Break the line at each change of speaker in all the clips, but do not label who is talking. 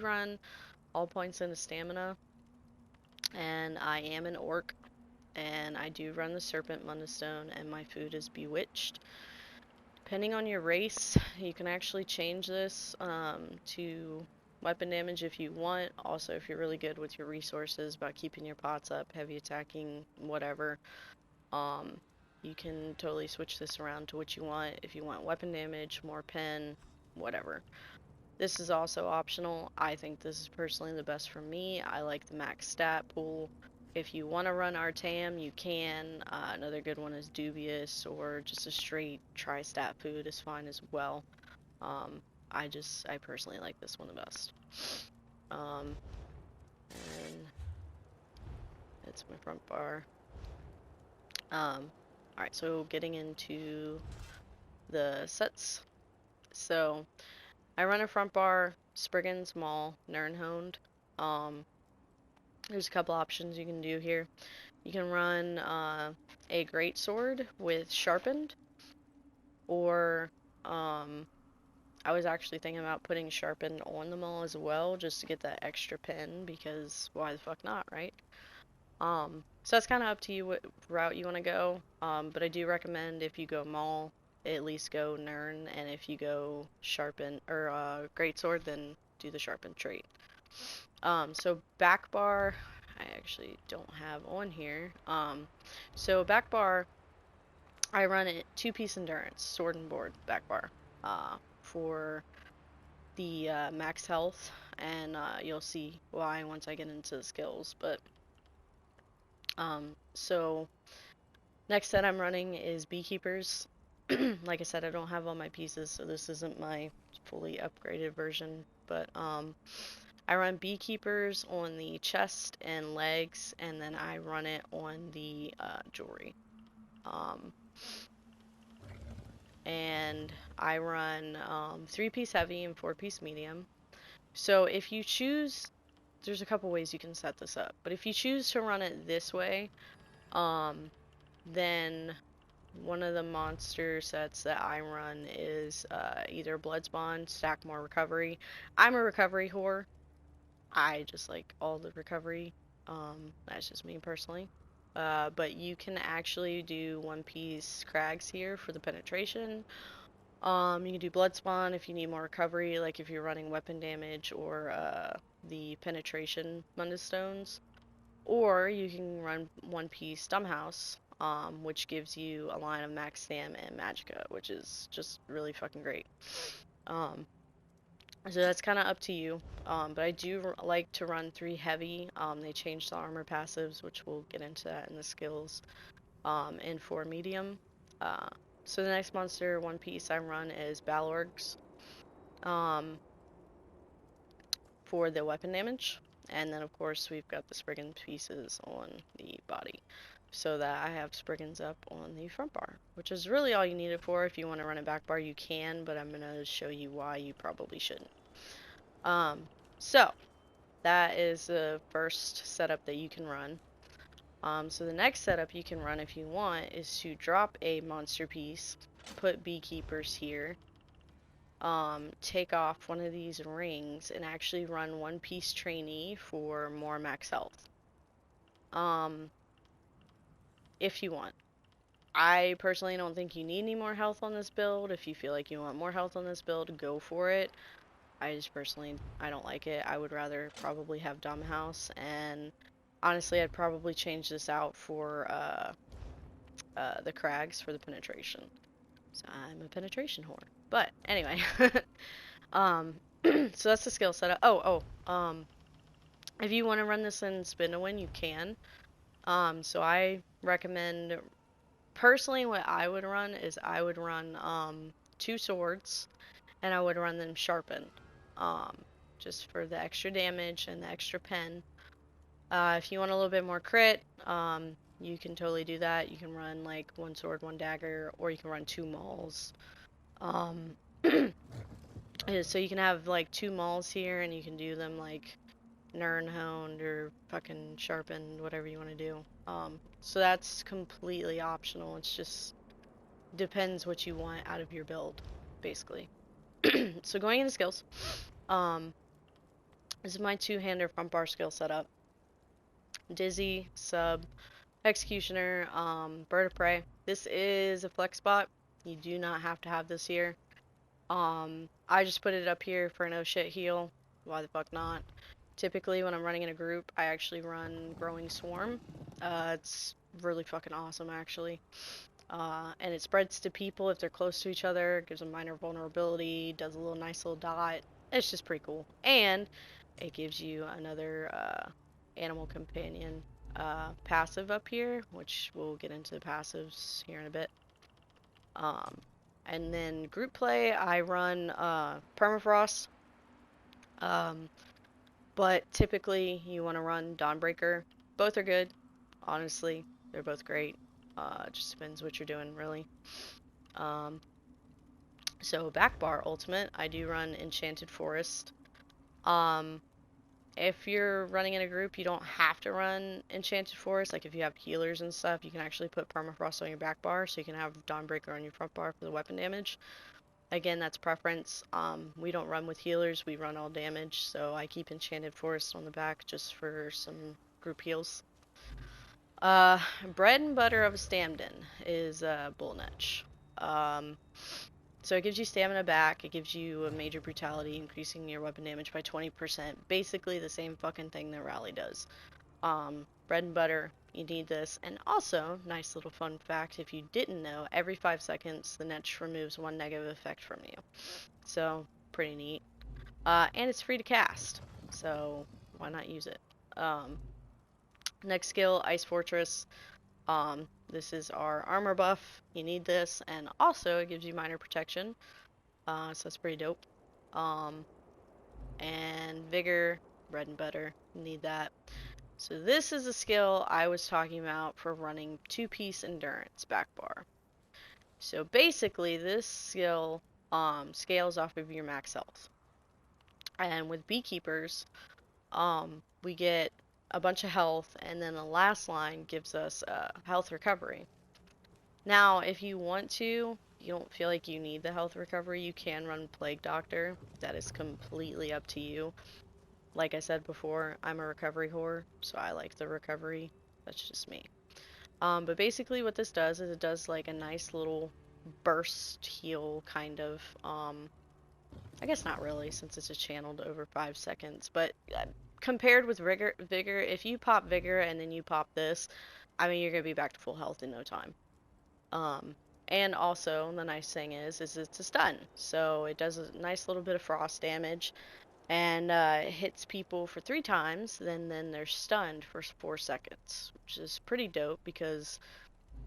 run all points into stamina, and I am an orc, and I do run the Serpent Mundstone, and my food is Bewitched. Depending on your race, you can actually change this to weapon damage if you want. Also, if you're really good with your resources about keeping your pots up, heavy attacking, whatever, um, you can totally switch this around to what you want. If you want weapon damage, more pen, whatever. This is also optional. I think this is personally the best for me. I like the max stat pool. If you want to run Artam, you can. Another good one is Dubious, or just a straight tri-stat food is fine as well. Um, I personally like this one the best. And it's my front bar. Alright, so getting into the sets. So, I run a front bar, Spriggan's, Maul, Nirnhound. There's a couple options you can do here. You can run a great sword with sharpened, or I was actually thinking about putting sharpened on the maul as well, just to get that extra pin, because why the fuck not, right? So that's kind of up to you what route you want to go. But I do recommend if you go maul, at least go Nirn, and if you go sharpen or great sword, then do the sharpened trait. So back bar, I actually don't have on here. So back bar, I run it 2-piece endurance, sword and board back bar, for the max health, and you'll see why once I get into the skills. But so next set I'm running is Beekeepers. Like I said, I don't have all my pieces, so this isn't my fully upgraded version, but I run Beekeepers on the chest and legs, and then I run it on the jewelry. And I run 3-piece heavy and 4-piece medium. So if you choose, there's a couple ways you can set this up, but if you choose to run it this way, then one of the monster sets that I run is either Bloodspawn, Stack More Recovery. I'm a recovery whore. I just like all the recovery. That's just me personally. But you can actually do 1-piece Crags here for the penetration. You can do Bloodspawn if you need more recovery, like if you're running weapon damage or the penetration Mundstones. Or you can run 1-piece Dumbhouse, which gives you a line of Max Stam and Magicka, which is just really fucking great. So that's kind of up to you. But I do like to run 3 heavy. They changed the armor passives, which we'll get into that in the skills. And 4 medium. So the next monster 1-piece I run is Balorgs, for the weapon damage. And then of course we've got the Spriggan pieces on the body, so that I have Spriggans up on the front bar, which is really all you need it for. If you want to run a back bar, you can, but I'm going to show you why you probably shouldn't. So that is the first setup that you can run. So the next setup you can run if you want is to drop a monster piece, put Beekeepers here, take off one of these rings, and actually run 1-piece trainee for more max health. If you want. I personally don't think you need any more health on this build. If you feel like you want more health on this build, go for it. I just personally, I don't like it. I would rather probably have Dumbhouse, and honestly, I'd probably change this out for the Crags for the penetration. So I'm a penetration whore. But anyway, so that's the skill setup. If you want to run this in Spin to Win, you can. So I recommend, personally, what I would run is I would run 2 swords, and I would run them sharpened, just for the extra damage and the extra pen. If you want a little bit more crit, you can totally do that. You can run like 1 sword, 1 dagger, or you can run 2 mauls. So you can have like 2 mauls here, and you can do them like Nirnhound or fucking sharpened, whatever you want to do. So that's completely optional. It's just depends what you want out of your build, basically. So going into skills, This is my two-hander front bar skill setup. Dizzy, sub, executioner, bird of prey. This is a flex spot. You do not have to have this here. I just put it up here for an oh shit heal. Why the fuck not? Typically when I'm running in a group, I actually run Growing Swarm. It's really fucking awesome actually. And it spreads to people if they're close to each other, gives them minor vulnerability, does a little nice little dot. It's just pretty cool. And it gives you another animal companion passive up here, which we'll get into the passives here in a bit. And then group play, I run Permafrost. But typically you want to run Dawnbreaker. Both are good, honestly. They're both great. It just depends what you're doing, really. So back bar ultimate, I do run Enchanted Forest. If you're running in a group, you don't have to run Enchanted Forest. Like if you have healers and stuff, you can actually put Permafrost on your back bar, so you can have Dawnbreaker on your front bar for the weapon damage. Again, that's preference. We don't run with healers, we run all damage, so I keep Enchanted Forest on the back just for some group heals. Bread and butter of a Stamden is Bullnetch. So it gives you stamina back, it gives you a major brutality, increasing your weapon damage by 20%. Basically the same fucking thing that Rally does. Bread and butter, you need this. And also, nice little fun fact, if you didn't know, every 5 seconds the Netch removes one negative effect from you. So, pretty neat. And it's free to cast, so why not use it? Next skill, Ice Fortress. This is our armor buff. You need this, and also it gives you minor protection. So that's pretty dope. And vigor, bread and butter. You need that. So this is a skill I was talking about for running two-piece endurance back bar. So basically, this skill scales off of your max health. And with beekeepers, we get a bunch of health, and then the last line gives us health recovery. Now, if you want to, you don't feel like you need the health recovery, you can run Plague Doctor. That is completely up to you. Like I said before, I'm a recovery whore, so I like the recovery. That's just me. But basically what this does is it does like a nice little burst heal kind of. I guess not really, since it's just channeled over 5 seconds, but compared with vigor, if you pop vigor and then you pop this, I mean, you're gonna be back to full health in no time. And also the nice thing is it's a stun, so it does a nice little bit of frost damage, and it hits people for 3 times, then they're stunned for 4 seconds, which is pretty dope because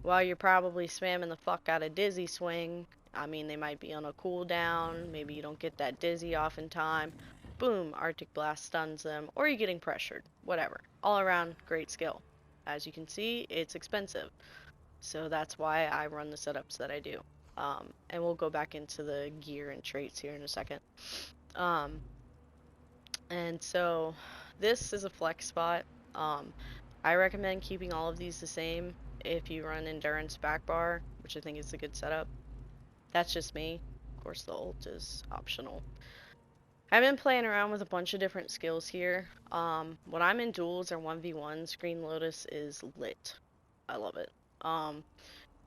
while you're probably spamming the fuck out of Dizzy Swing, I mean, they might be on a cooldown, maybe you don't get that Dizzy off in time, boom, Arctic Blast stuns them, or you're getting pressured, whatever. All around, great skill. As you can see, it's expensive, so that's why I run the setups that I do. And we'll go back into the gear and traits here in a second. And so, this is a flex spot. I recommend keeping all of these the same if you run endurance back bar, which I think is a good setup. That's just me. Of course, the ult is optional. I've been playing around with a bunch of different skills here. When I'm in duels or 1v1s, Green Lotus is lit. I love it.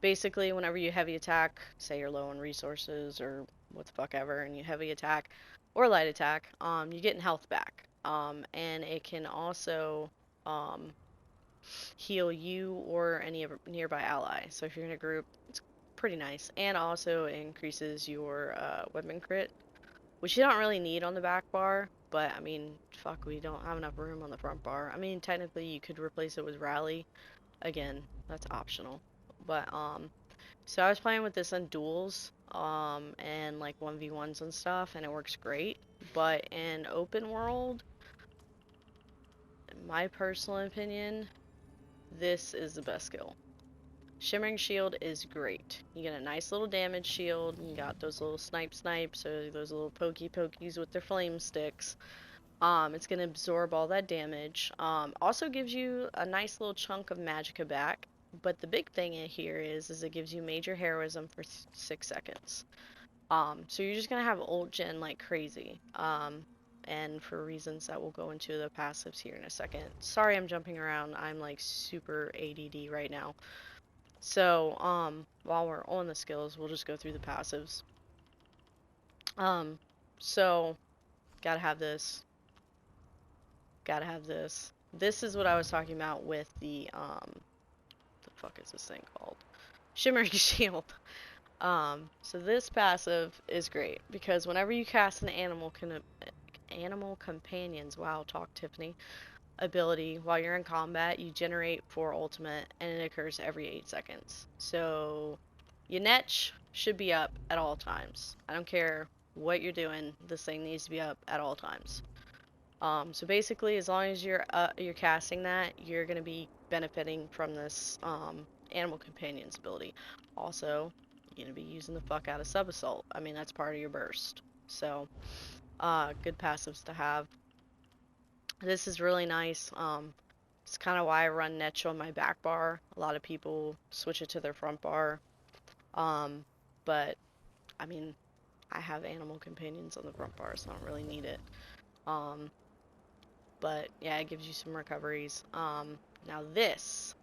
Basically, whenever you heavy attack, say you're low on resources or what the fuck ever, and you heavy attack or light attack, you're getting health back. And it can also heal you or any nearby ally. So if you're in a group, it's pretty nice. And also increases your weapon crit, which you don't really need on the back bar, but I mean, fuck, we don't have enough room on the front bar. I mean, technically you could replace it with rally. Again, that's optional. But so I was playing with this on duels and like 1v1s and stuff, and it works great. But in open world, in my personal opinion, this is the best skill. Shimmering Shield is great. You get a nice little damage shield, you got those little snipes, or those little pokies with their flame sticks. It's going to absorb all that damage. Also gives you a nice little chunk of magicka back. But the big thing here is it gives you major heroism for 6 seconds. So you're just going to have ult gen like crazy. and for reasons that we'll go into the passives here in a second. Sorry I'm jumping around, I'm like super ADD right now. So, while we're on the skills, we'll just go through the passives. So, gotta have this. Gotta have this. This is what I was talking about with the fuck is this thing called? Shimmering Shield. So this passive is great because whenever you cast an animal companions, wow, talk Tiffany, ability while you're in combat, you generate 4 ultimate and it occurs every 8 seconds. So your netch should be up at all times. I don't care what you're doing, this thing needs to be up at all times. So basically, as long as you're casting that, you're gonna be benefiting from this animal companions ability. Also, you're gonna be using the fuck out of sub assault. I mean, that's part of your burst. So, good passives to have. This is really nice. It's kind of why I run Netch on my back bar. A lot of people switch it to their front bar. But I mean, I have animal companions on the front bar, so I don't really need it. But yeah, it gives you some recoveries. Now this.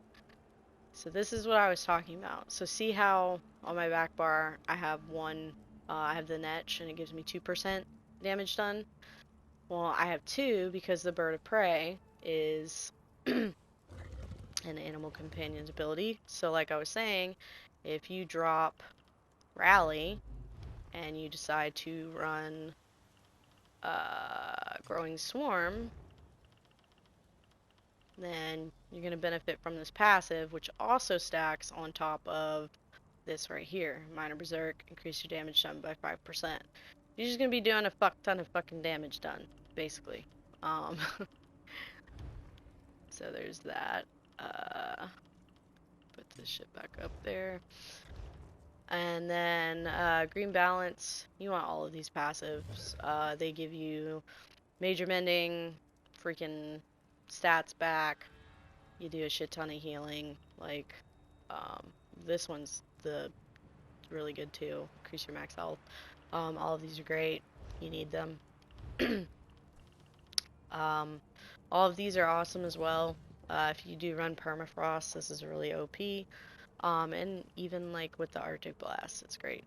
So this is what I was talking about. So see how on my back bar I have I have the Netch and it gives me 2% damage done? Well, I have 2 because the Bird of Prey is an animal companion's ability. So like I was saying, if you drop Rally and you decide to run Growing Swarm, then you're going to benefit from this passive, which also stacks on top of this right here. Minor Berserk, increase your damage done by 5%. You're just going to be doing a fuck ton of fucking damage done, basically. So there's that. Put this shit back up there. And then Green Balance, you want all of these passives. They give you Major Mending, freaking stats back. You do a shit ton of healing. Like, this one's really good too. Increase your max health. All of these are great. You need them. All of these are awesome as well. If you do run Permafrost, this is really OP. And even like with the Arctic Blast, it's great.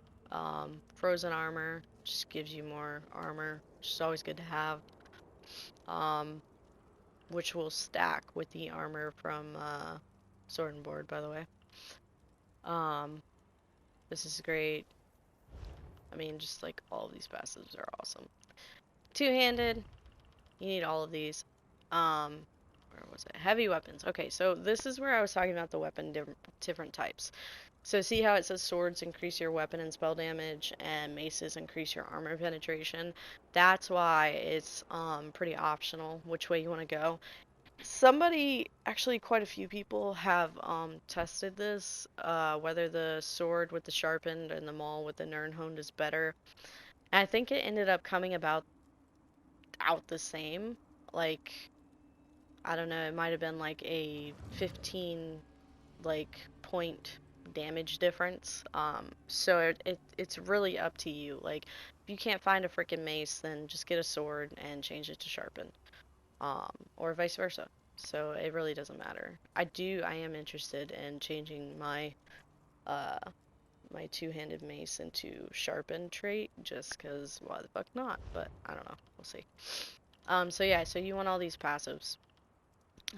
Frozen Armor just gives you more armor, which is always good to have. Which will stack with the armor from Sword and Board, by the way. This is great. I mean, just like all of these passives are awesome. Two-handed, you need all of these. Where was it? Heavy weapons. Okay, so this is where I was talking about the weapon different types. So see how it says swords increase your weapon and spell damage, and maces increase your armor penetration. That's why it's pretty optional which way you want to go. Somebody, actually quite a few people have tested this, whether the sword with the sharpened and the maul with the Nirnhoned is better. And I think it ended up coming about out the same. Like, I don't know, it might have been like a 15 point damage difference. So it's really up to you. Like, if you can't find a freaking mace, then just get a sword and change it to sharpen. Or vice versa. So it really doesn't matter. I am interested in changing my my two-handed mace into sharpened trait, just because why the fuck not? But I don't know. We'll see. So yeah, so you want all these passives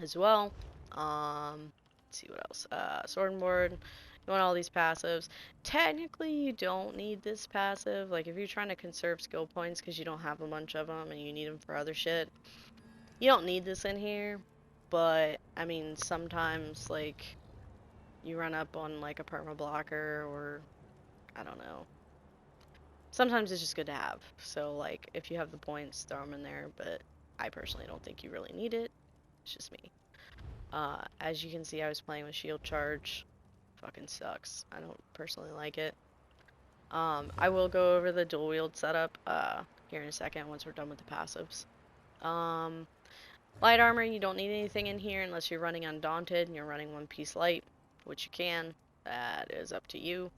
as well. Let's see what else. Sword and Board. You want all these passives. Technically, you don't need this passive. Like, if you're trying to conserve skill points because you don't have a bunch of them and you need them for other shit, you don't need this in here. But, I mean, sometimes, like, you run up on, like, a perma blocker or, I don't know. Sometimes it's just good to have. So, like, if you have the points, throw them in there. But I personally don't think you really need it. It's just me. As you can see, I was playing with Shield Charge. Fucking sucks. I don't personally like it. I will go over the dual wield setup here in a second once we're done with the passives. Light armor, you don't need anything in here unless you're running Undaunted and you're running One Piece Light, which you can. That is up to you.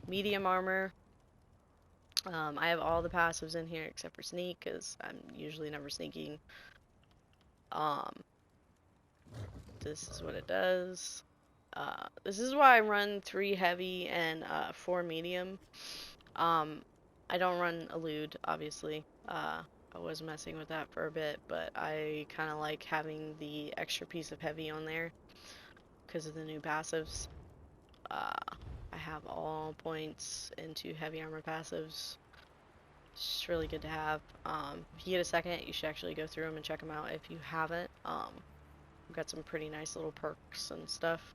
Medium armor, I have all the passives in here except for sneak, because I'm usually never sneaking. Um, this is what it does. This is why I run 3 heavy and 4 medium. I don't run elude, obviously. I was messing with that for a bit, but I kind of like having the extra piece of heavy on there because of the new passives. I have all points into heavy armor passives. It's just really good to have. If you get a second, you should actually go through them and check them out if you haven't. We've got some pretty nice little perks and stuff.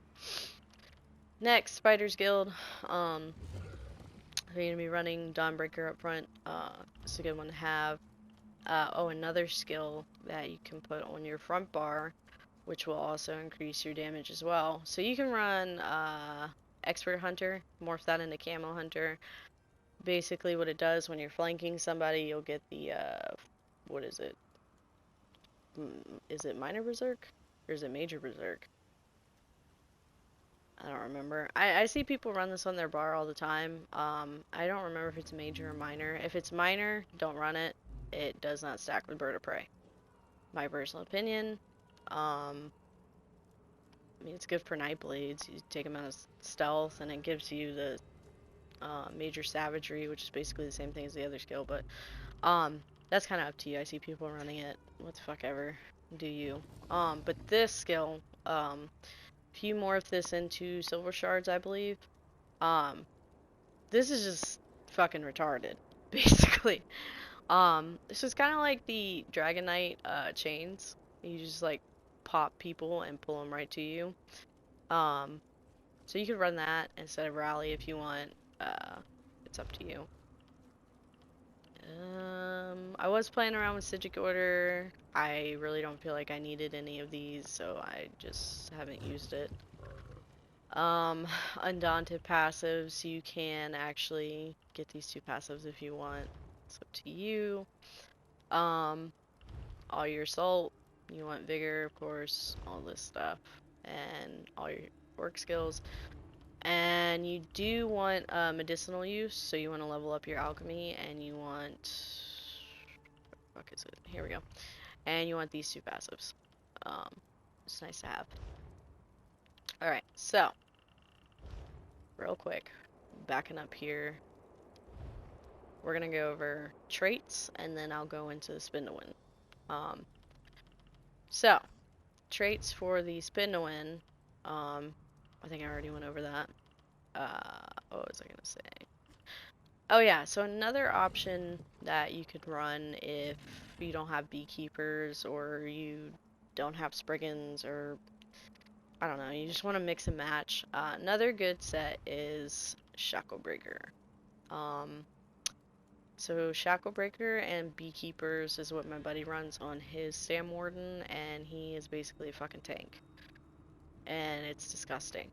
Next, Spider's Guild. You're going to be running Dawnbreaker up front. It's a good one to have. Oh, another skill that you can put on your front bar, which will also increase your damage as well. So you can run Expert Hunter, morph that into Camo Hunter. Basically what it does when you're flanking somebody, you'll get the, what is it? Is it Minor Berserk? Or is it Major Berserk? I don't remember. I see people run this on their bar all the time. I don't remember if it's major or minor. If it's minor, don't run it. It does not stack with Bird of Prey. My personal opinion. I mean, it's good for Nightblades. You take them out of stealth, and it gives you the major savagery, which is basically the same thing as the other skill. But that's kind of up to you. I see people running it. What the fuck ever. Do you? But this skill, if you morph this into silver shards, I believe, this is just fucking retarded, basically. So it's kind of like the Dragon Knight chains. You just like pop people and pull them right to you. So you could run that instead of rally if you want. It's up to you. I was playing around with Sigil Order. I really don't feel like I needed any of these, so I just haven't used it. Undaunted passives, you can actually get these 2 passives if you want. It's up to you. All your assault, you want vigor, of course, all this stuff, and all your work skills. And you do want medicinal use, so you want to level up your alchemy, and you want, what is it? Here we go. And you want these 2 passives. It's nice to have. Alright, so real quick, backing up here, we're gonna go over traits, and then I'll go into the spin to win. So traits for the spin to win. I think I already went over that. What was I gonna say? Oh yeah, so another option that you could run if you don't have beekeepers or you don't have spriggans, or I don't know, you just want to mix and match. Another good set is Shacklebreaker. So Shacklebreaker and Beekeepers is what my buddy runs on his Sam Warden, and he is basically a fucking tank. And it's disgusting.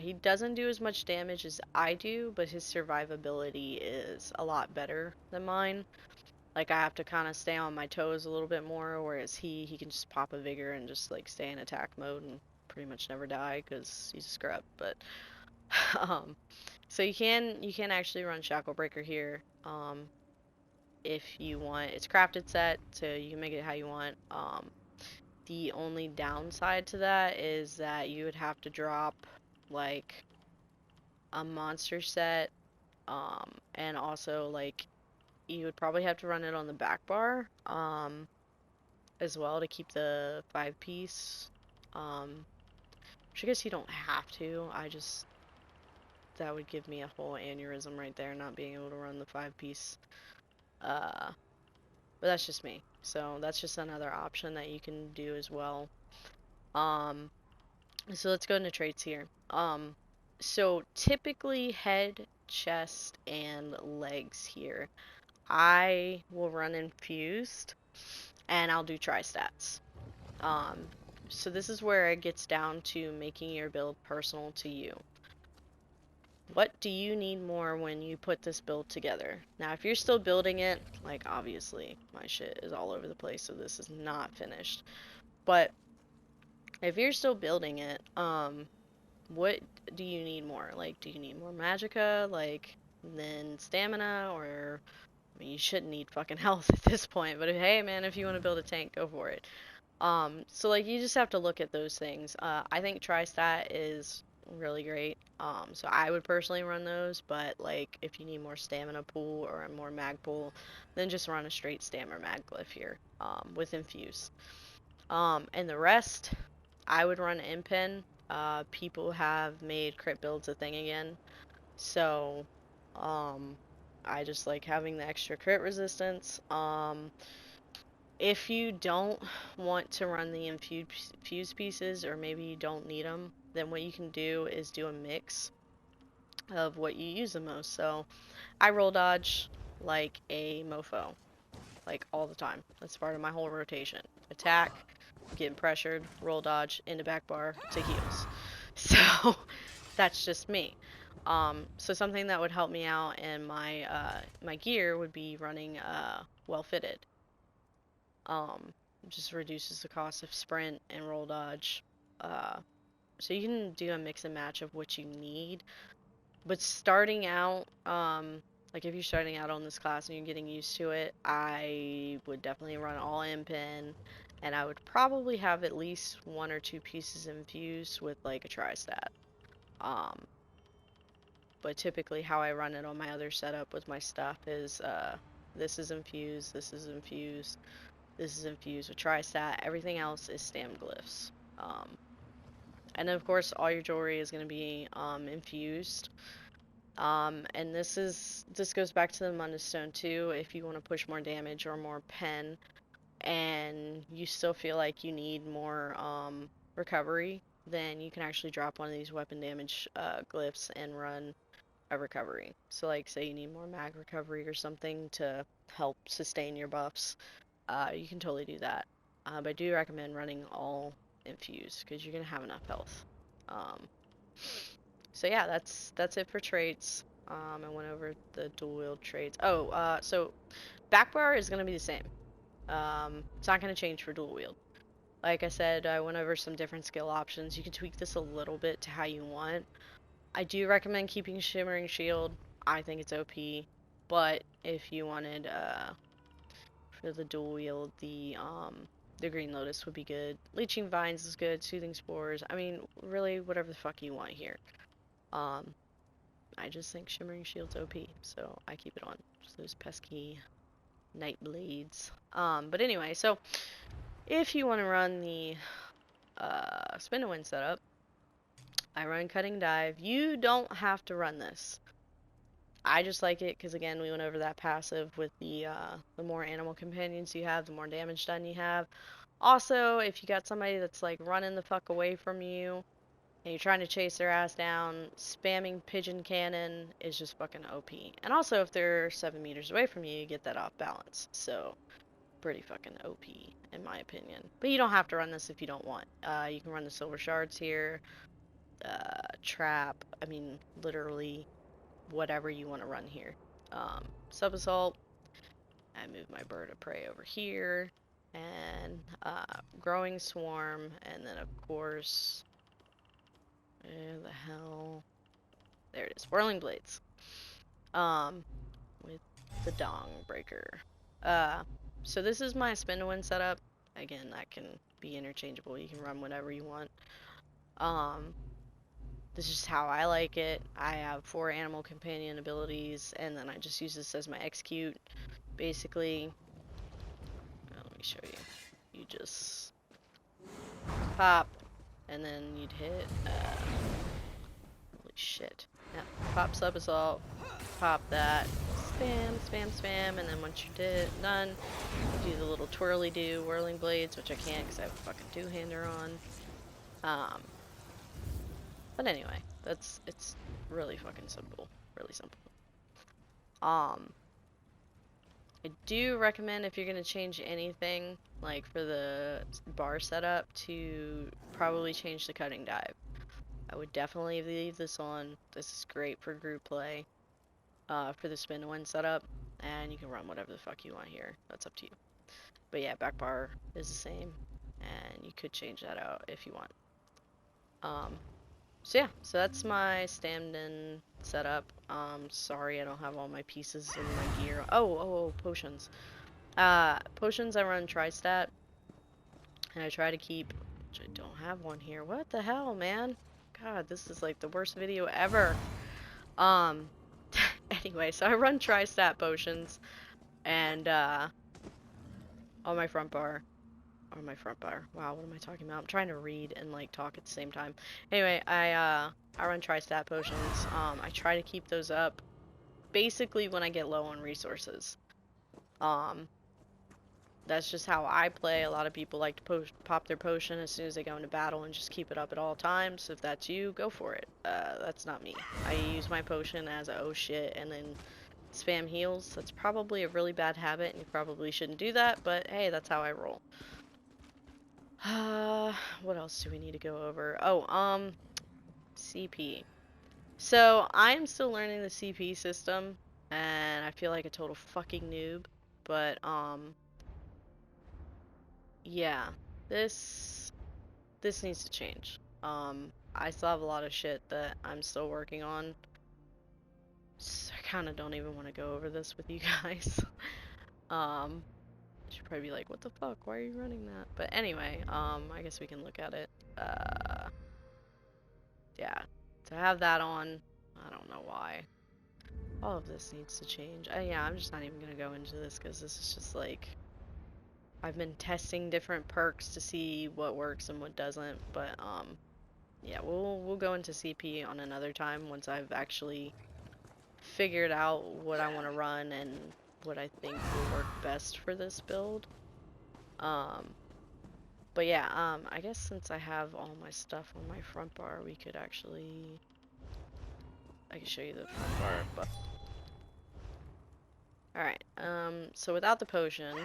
He doesn't do as much damage as I do, but his survivability is a lot better than mine. Like, I have to kind of stay on my toes a little bit more, whereas he can just pop a vigor and just, like, stay in attack mode and pretty much never die, because he's a scrub. But, so you can actually run Shacklebreaker here, if you want. It's crafted set, so you can make it how you want. The only downside to that is that you would have to drop, like, a monster set, and also, like, you would probably have to run it on the back bar, as well, to keep the 5-piece, which I guess you don't have to. That would give me a whole aneurysm right there, not being able to run the 5-piece, but that's just me, so that's just another option that you can do as well. So let's go into traits here. So typically head, chest, and legs here. I will run infused, and I'll do tri-stats. So this is where it gets down to making your build personal to you. What do you need more when you put this build together? Now, if you're still building it, like, obviously, my shit is all over the place, so this is not finished. But if you're still building it, what do you need more? Like, do you need more magicka? Like, then stamina, or I mean, you shouldn't need fucking health at this point. But hey, man, if you want to build a tank, go for it. So like you just have to look at those things. I think tri-stat is really great. So I would personally run those, but like if you need more stamina pool or a more mag pool, then just run a straight stamina mag glyph here, with infuse. And the rest, I would run impen. People have made crit builds a thing again, so I just like having the extra crit resistance. If you don't want to run the infused pieces, or maybe you don't need them, then what you can do is do a mix of what you use the most. So I roll dodge like a mofo, like all the time. That's part of my whole rotation. Attack, getting pressured, roll dodge, into back bar to heals. So that's just me. So something that would help me out in my gear would be running well fitted. Um, just reduces the cost of sprint and roll dodge. Uh, so you can do a mix and match of what you need. But starting out, like if you're starting out on this class and you're getting used to it, I would definitely run all in pin, and I would probably have at least one or two pieces infused with like a tri-stat. Um, but typically how I run it on my other setup with my stuff is this is infused, this is infused, this is infused with tri-stat. Everything else is stam glyphs. And then of course all your jewelry is going to be infused. And this goes back to the Mundus Stone too. If you want to push more damage or more pen, and you still feel like you need more recovery, then you can actually drop one of these weapon damage glyphs and run a recovery. So like say you need more mag recovery or something to help sustain your buffs, you can totally do that. But I do recommend running all infused because you're gonna have enough health. Um, so yeah, that's it for traits. I went over the dual wield traits. Oh, so back bar is gonna be the same. It's not gonna change for dual wield. Like I said, I went over some different skill options. You can tweak this a little bit to how you want. I do recommend keeping Shimmering Shield. I think it's OP. But if you wanted for the dual wield, the Green Lotus would be good. Leeching Vines is good. Soothing Spores. I mean, really, whatever the fuck you want here. Um, I just think Shimmering Shield's OP, so I keep it on. Just those pesky Night Blades. But anyway, so if you want to run the Spin to Win setup, I run Cutting Dive. You don't have to run this. I just like it because again we went over that passive with the more animal companions you have, the more damage done you have. Also, if you got somebody that's like running the fuck away from you and you're trying to chase their ass down, spamming Pigeon Cannon is just fucking OP. And also if they're 7 meters away from you, you get that off balance. So pretty fucking OP in my opinion. But you don't have to run this if you don't want. You can run the Silver Shards here, Trap. I mean, literally whatever you want to run here. Sub Assault, I move my Bird of Prey over here, and Growing Swarm, and then of course, where the hell, there it is, Whirling Blades, with the Dong Breaker. So this is my Spin to Win setup. Again, that can be interchangeable, you can run whatever you want. This is how I like it. I have 4 animal companion abilities, and then I just use this as my execute. Basically, let me show you. You just pop, and then you'd hit, holy shit. Yeah, pop Sub Assault, pop that, spam, spam, spam, and then once you're done, you do the little twirly-do Whirling Blades, which I can't because I have a fucking two-hander on. But anyway, it's really fucking simple. Really simple. I do recommend if you're gonna change anything, like for the bar setup, to probably change the Cutting Dive. I would definitely leave this on. This is great for group play, for the Spin to Win setup, and you can run whatever the fuck you want here. That's up to you. But yeah, back bar is the same, and you could change that out if you want. So yeah, so that's my Stamden setup. Sorry I don't have all my pieces in my gear. Oh, potions. Potions I run Tristat, and I try to keep, which I don't have one here. What the hell, man? God, this is like the worst video ever. Um, anyway, so I run Tristat potions, and, on my front bar. On my front bar. Wow, what am I talking about? I'm trying to read and, like, talk at the same time. Anyway, I run Tristat potions. I try to keep those up basically when I get low on resources. Um, that's just how I play. A lot of people like to pop their potion as soon as they go into battle and just keep it up at all times. If that's you, go for it. That's not me. I use my potion as a oh shit and then spam heals. That's probably a really bad habit and you probably shouldn't do that, but hey, that's how I roll. What else do we need to go over? Oh, CP. So, I'm still learning the CP system, and I feel like a total fucking noob, but, yeah, this needs to change. I still have a lot of shit that I'm still working on, so I kinda don't even want to go over this with you guys. Um, you should probably be like, what the fuck, why are you running that? But anyway, I guess we can look at it. Yeah, to have that on, I don't know why. All of this needs to change. Yeah, I'm just not even gonna go into this because this is just like I've been testing different perks to see what works and what doesn't. But yeah, we'll go into CP on another time once I've actually figured out what I want to run and what I think will work best for this build. Um, but yeah, I guess since I have all my stuff on my front bar, we could actually I can show you the front bar, but alright, so without the potion,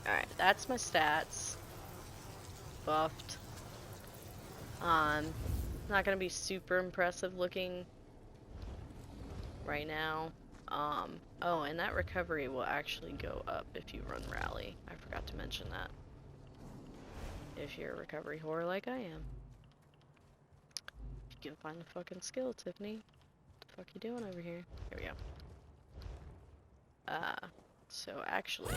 alright, that's my stats, buffed, not gonna be super impressive looking right now, oh, and that recovery will actually go up if you run rally, I forgot to mention that, if you're a recovery whore like I am. You can find the fucking skill, Tiffany. What the fuck you doing over here? Here we go. So actually,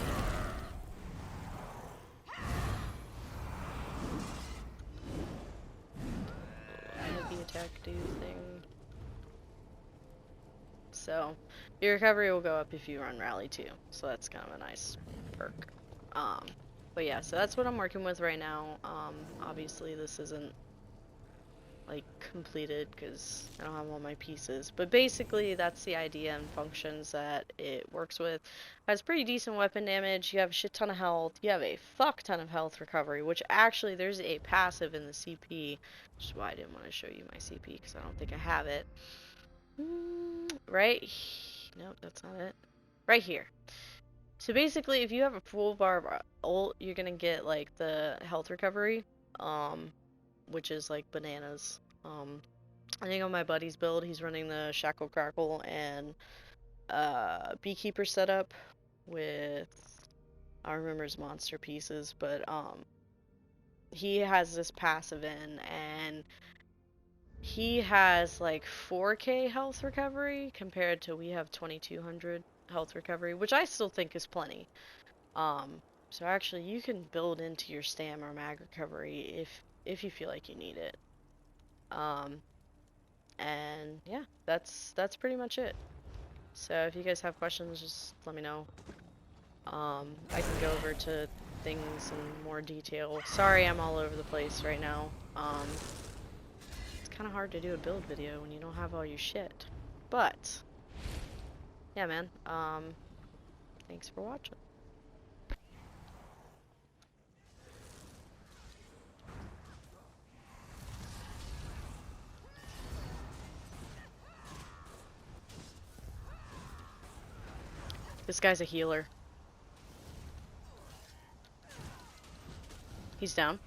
heavy attack do thing. So your recovery will go up if you run rally too. So that's kind of a nice perk. But yeah, so that's what I'm working with right now. Obviously this isn't like completed because I don't have all my pieces. But basically that's the idea and functions that it works with. It has pretty decent weapon damage, you have a shit ton of health, you have a fuck ton of health recovery, which actually there's a passive in the CP, which is why I didn't want to show you my CP because I don't think I have it. Right? Nope, that's not it. Right here. So basically, if you have a full bar of ult, you're gonna get like the health recovery, which is like bananas. I think on my buddy's build, he's running the Shackle Crackle and Beekeeper setup with I don't remember his monster pieces, but he has this passive in and he has like 4k health recovery compared to we have 2200 health recovery, which I still think is plenty. So actually you can build into your stam or mag recovery if you feel like you need it. And yeah, that's pretty much it. So if you guys have questions, just let me know. I can go over to things in more detail. Sorry I'm all over the place right now. It's kind of hard to do a build video when you don't have all your shit. But, yeah man, thanks for watching. This guy's a healer. He's down.